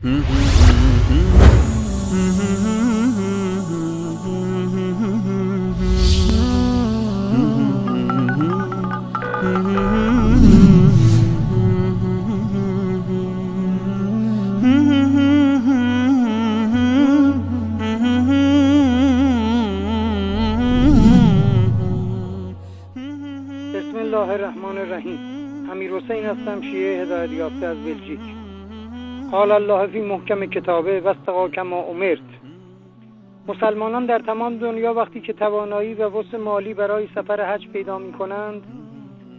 بسم الله الرحمن الرحیم. امیرحسین هستم، شیعه هدایت یافته از بلژیک. قال الله فی محکم کتابه واستقی کما امرت. مسلمانان در تمام دنیا وقتی که توانایی و وسع مالی برای سفر حج پیدا می کنند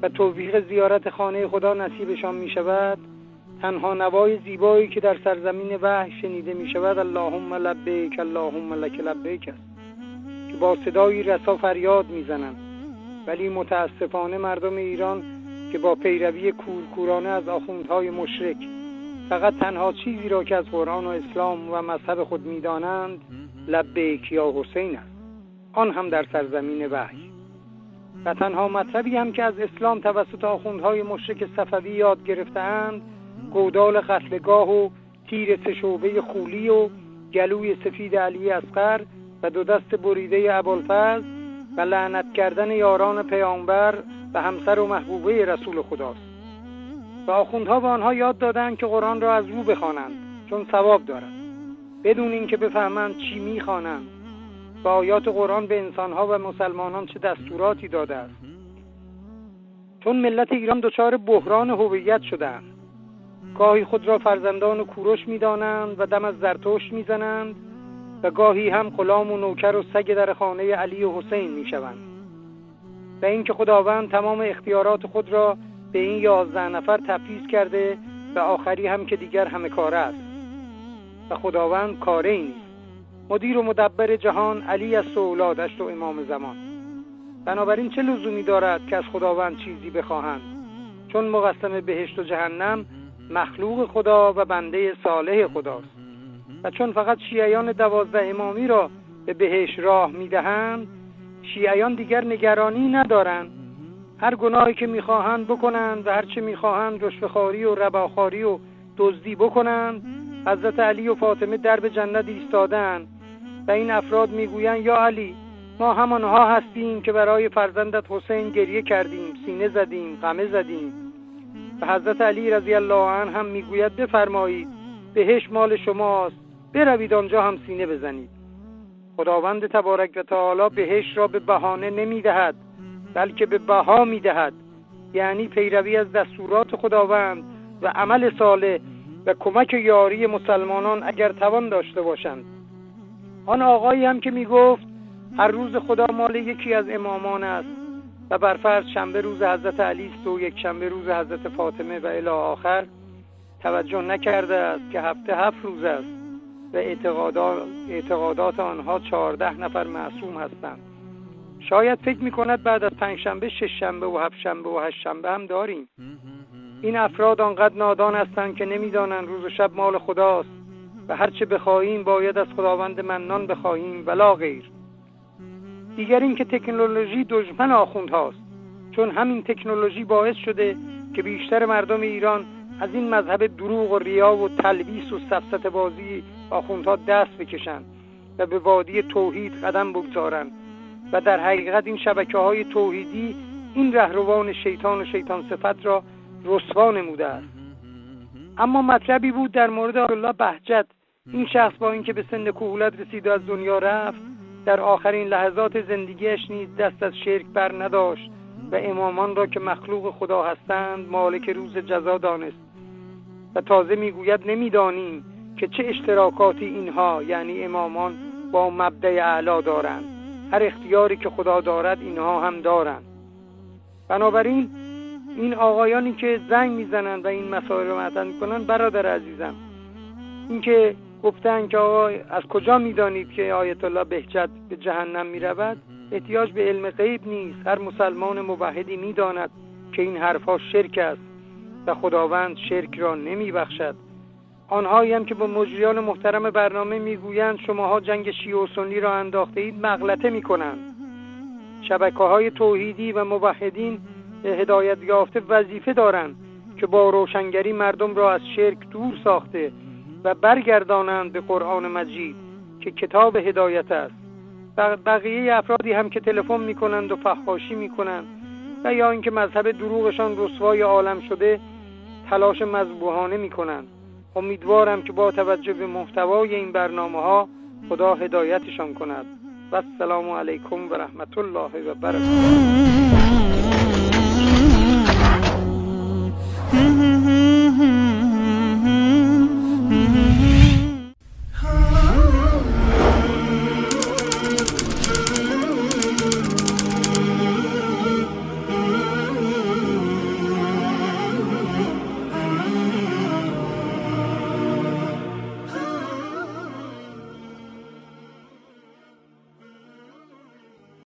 و توفیق زیارت خانه خدا نصیبشان می شود، تنها نوای زیبایی که در سرزمین وحی شنیده می شود اللهم لبیک اللهم لک لبیک است که با صدایی رسا فریاد می زنند. ولی متاسفانه مردم ایران که با پیروی کورکورانه از آخوندهای مشرک فقط تنها چیزی را که از قرآن و اسلام و مذهب خود می دانند لبیک یا حسین است، آن هم در سرزمین وحی. و تنها مطلبی هم که از اسلام توسط آخوندهای مشرک صفوی یاد گرفته‌اند گودال قتلگاه و تیر سه‌شعبه خولی و گلوی سفید علی اصغر و دو دست بریده ابوالفضل و لعنت کردن یاران پیامبر و همسر و محبوبه رسول خداست. و آخوندها به آنها یاد دادند که قرآن را از رو بخوانند چون ثواب دارد، بدون اینکه بفهمند چی میخوانند و آیات قرآن به انسانها و مسلمانان چه دستوراتی داده است. چون ملت ایران دچار بحران هویت شدند، گاهی خود را فرزندان کوروش میدانند و دم از زرتشت میزنند و گاهی هم غلام و نوکر و سگ در خانه علی و حسین میشوند. و اینکه خداوند تمام اختیارات خود را به این 11 نفر تفویض کرده و آخری هم که دیگر همه کاره است و خداوند کاری نیست. مدیر و مدبر جهان علی است و اولادش و امام زمان. بنابراین چه لزومی دارد که از خداوند چیزی بخواهند، چون مقسم بهشت و جهنم مخلوق خدا و بنده صالح خداست. و چون فقط شیعیان 12 امامی را به بهشت راه میدهند، شیعیان دیگر نگرانی ندارند. هر گناهی که میخواهند بکنند و هر چه میخواهند رشوه‌خواری و رباخواری و دزدی بکنند. حضرت علی و فاطمه درب جنت ایستادند و این افراد میگویند یا علی، ما همانها هستیم که برای فرزندت حسین گریه کردیم، سینه زدیم، غمه زدیم. و حضرت علی رضی الله عنه هم میگوید بفرمایید، بهشت مال شماست، بروید آنجا هم سینه بزنید. خداوند تبارک و تعالی بهشت را به بهانه نمیدهد، بلکه به بها میدهد. یعنی پیروی از دستورات خداوند و عمل صالح و کمک یاری مسلمانان اگر توان داشته باشند. آن آقایی هم که میگفت هر روز خدا مال یکی از امامان است و برفرض شنبه روز حضرت علی است و یک شنبه روز حضرت فاطمه و الی آخر، توجه نکرده است که هفته 7 روز است و اعتقادات آنها 14 نفر معصوم هستند. شاید فکر میکند بعد از 5 شنبه 6 شنبه و 7 شنبه و 8 شنبه هم داریم. این افراد آنقدر نادان هستند که نمیدانند روز و شب مال خداست و هر چه بخواهیم باید از خداوند منان بخواهیم ولا غیر. دیگر این که تکنولوژی دشمن آخوندهاست، چون همین تکنولوژی باعث شده که بیشتر مردم ایران از این مذهب دروغ و ریا و تلبیس و سفسطه بازی آخوندها دست بکشند و به وادی توحید قدم بگذارند. و در حقیقت این شبکه‌های توحیدی این رهروان شیطان و شیطان صفت را رسوا نموده است. اما مطلبی بود در مورد آیت‌الله بهجت. این شخص با اینکه به سن کهولت رسید و از دنیا رفت، در آخرین لحظات زندگیش نیز دست از شرک بر نداشت و امامان را که مخلوق خدا هستند مالک روز جزا دانست. و تازه میگوید نمیدانیم که چه اشتراکاتی اینها یعنی امامان با مبدأ اعلی دارند. هر اختیاری که خدا دارد اینها هم دارند. بنابراین این آقایانی که زنگ میزنند و این مسائل رو مطرح میکنن، برادر عزیزم، این که گفتن که آقا از کجا میدانید که آیت الله بهجت به جهنم میرود، احتیاج به علم غیب نیست. هر مسلمان موحدی میداند که این حرفها شرک است و خداوند شرک را نمیبخشد. آنهایی هم که با مجریان محترم برنامه میگویند شماها جنگ شیعه و سنی را انداخته اید، مغلطه میکنند. شبکه‌های توحیدی و موحدین هدایت یافته وظیفه دارند که با روشنگری مردم را از شرک دور ساخته و برگردانند به قرآن مجید که کتاب هدایت است. و بقیه افرادی هم که تلفن میکنند و فحاشی میکنند و یا اینکه مذهب دروغشان رسوای عالم شده تلاش مذبوحانه میکنند، امیدوارم که با توجه به محتوای این برنامه‌ها خدا هدایتشان کند. و السلام علیکم و رحمت الله و برکاته.